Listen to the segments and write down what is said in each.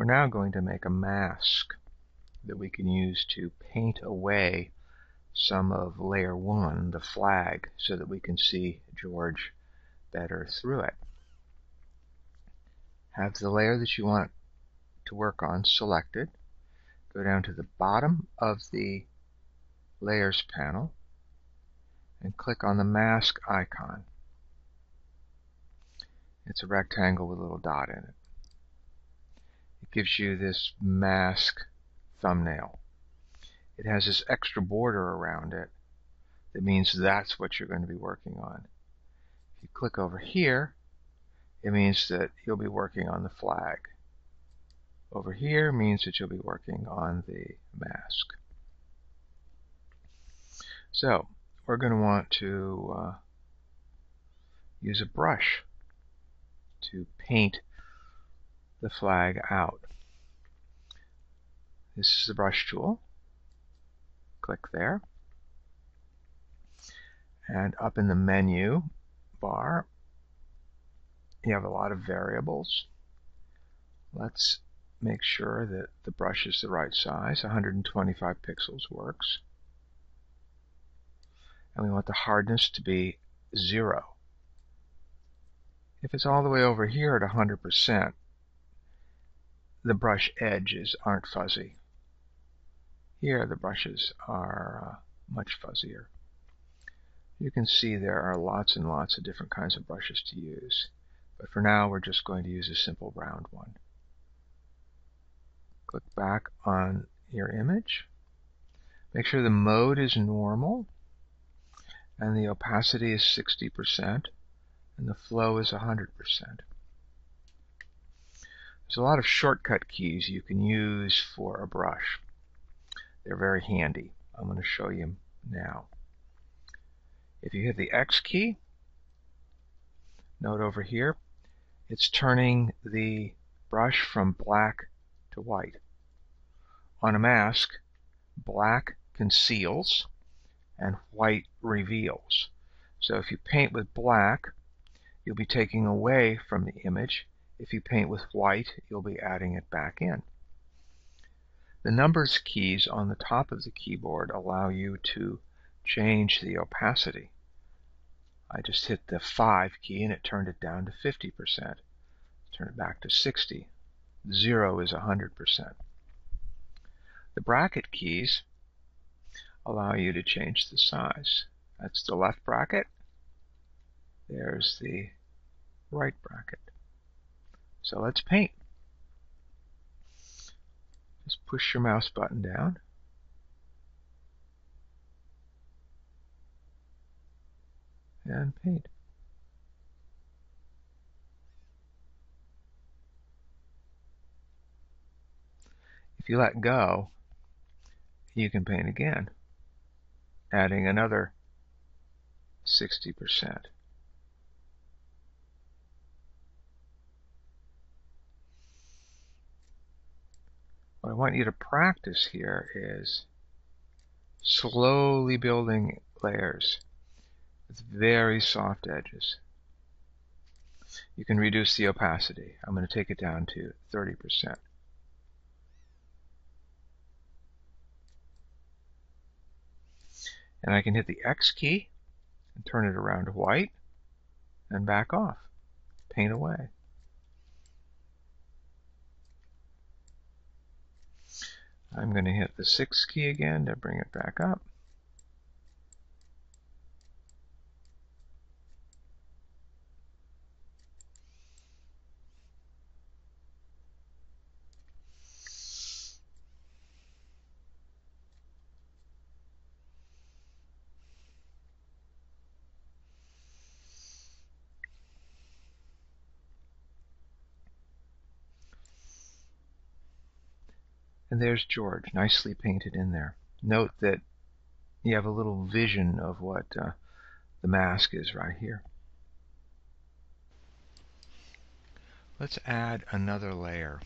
We're now going to make a mask that we can use to paint away some of layer 1, the flag, so that we can see George better through it. Have the layer that you want to work on selected. Go down to the bottom of the Layers panel and click on the mask icon. It's a rectangle with a little dot in it. It gives you this mask thumbnail. It has this extra border around it that means that's what you're going to be working on. If you click over here, it means that you'll be working on the flag. Over here means that you'll be working on the mask. So we're going to want to use a brush to paint the flag out. This is the brush tool. Click there. And up in the menu bar, you have a lot of variables. Let's make sure that the brush is the right size. 125 pixels works. And we want the hardness to be 0. If it's all the way over here at 100%, the brush edges aren't fuzzy. Here the brushes are much fuzzier. You can see there are lots and lots of different kinds of brushes to use. But for now we're just going to use a simple round one. Click back on your image. Make sure the mode is normal and the opacity is 60% and the flow is 100%. There's a lot of shortcut keys you can use for a brush. They're very handy. I'm going to show you now. If you hit the X key, note over here, it's turning the brush from black to white. On a mask, black conceals and white reveals. So if you paint with black, you'll be taking away from the image. If you paint with white, you'll be adding it back in. The numbers keys on the top of the keyboard allow you to change the opacity. I just hit the 5 key and it turned it down to 50%. Turn it back to 60. 0 is 100%. The bracket keys allow you to change the size. That's the left bracket. There's the right bracket. So let's paint. Just push your mouse button down. And paint. If you let go, you can paint again, adding another 60%. What I want you to practice here is slowly building layers with very soft edges. You can reduce the opacity. I'm going to take it down to 30%. And I can hit the X key and turn it around to white and back off. Paint away. I'm going to hit the 6 key again to bring it back up. And there's George, nicely painted in there. Note that you have a little vision of what the mask is right here. Let's add another layer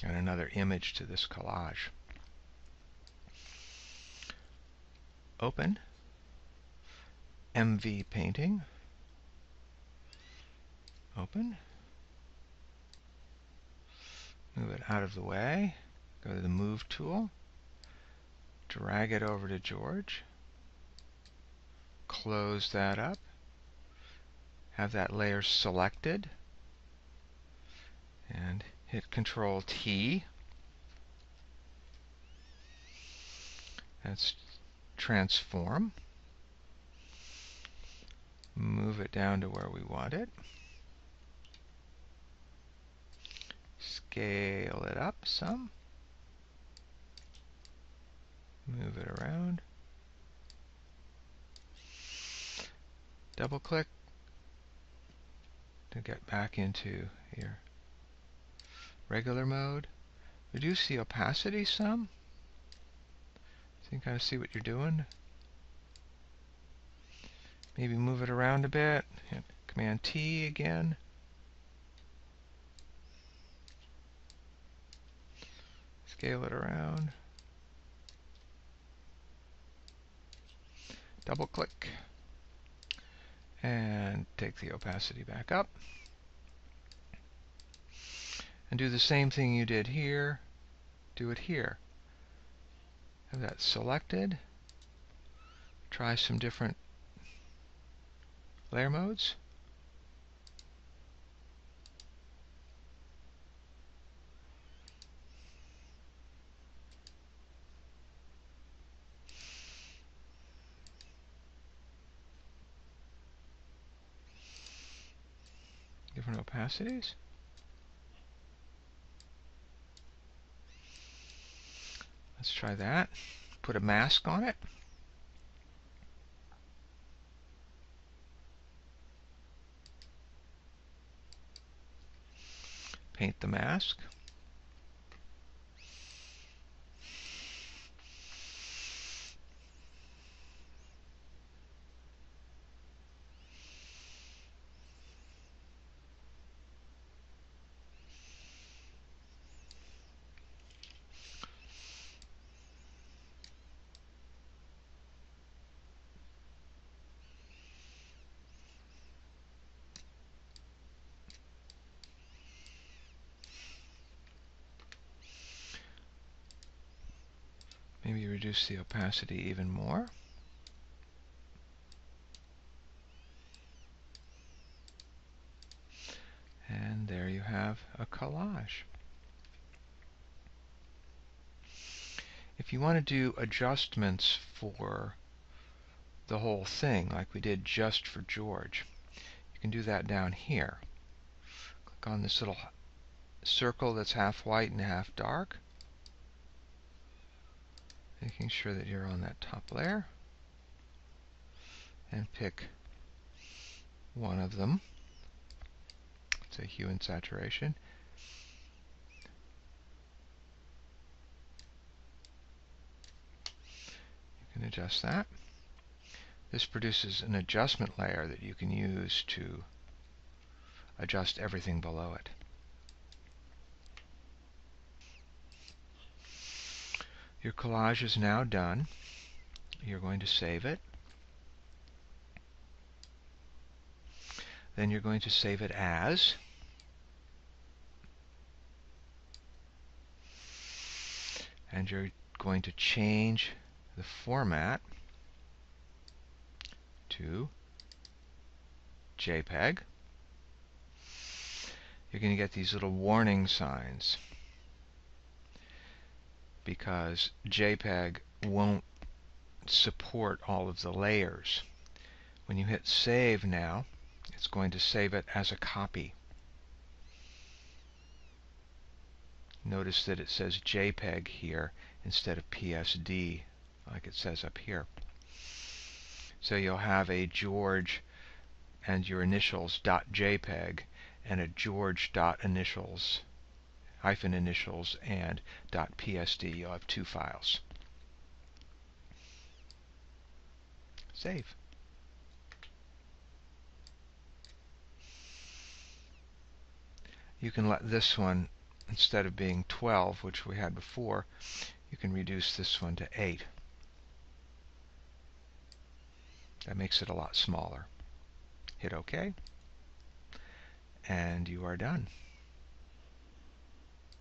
and another image to this collage. Open, MV Painting, open, Move it out of the way. Go to the Move tool. Drag it over to George. Close that up. Have that layer selected. And hit Control T. That's transform. Move it down to where we want it. Scale it up some. Move it around. Double click to get back into your regular mode. Reduce the opacity some, so you can kind of see what you're doing. Maybe move it around a bit. Hit Command T again. Scale it around. Double click. And take the opacity back up. And do the same thing you did here. Do it here. Have that selected. Try some different layer modes. Different opacities. Let's try that. Put a mask on it. Paint the mask. Maybe reduce the opacity even more. And there you have a collage. If you want to do adjustments for the whole thing, like we did just for George, you can do that down here. Click on this little circle that's half white and half dark, making sure that you're on that top layer, and pick one of them. Say hue and saturation. You can adjust that. This produces an adjustment layer that you can use to adjust everything below it. Your collage is now done. You're going to save it. Then you're going to save it as. And you're going to change the format to JPEG. You're going to get these little warning signs because JPEG won't support all of the layers. When you hit save now, it's going to save it as a copy. Notice that it says JPEG here instead of PSD like it says up here. So you'll have a George and your initials .jpeg and a George .initials -initials and .psd. You'll have two files. Save. You can let this one, instead of being 12, which we had before, you can reduce this one to 8. That makes it a lot smaller. Hit OK, and you are done.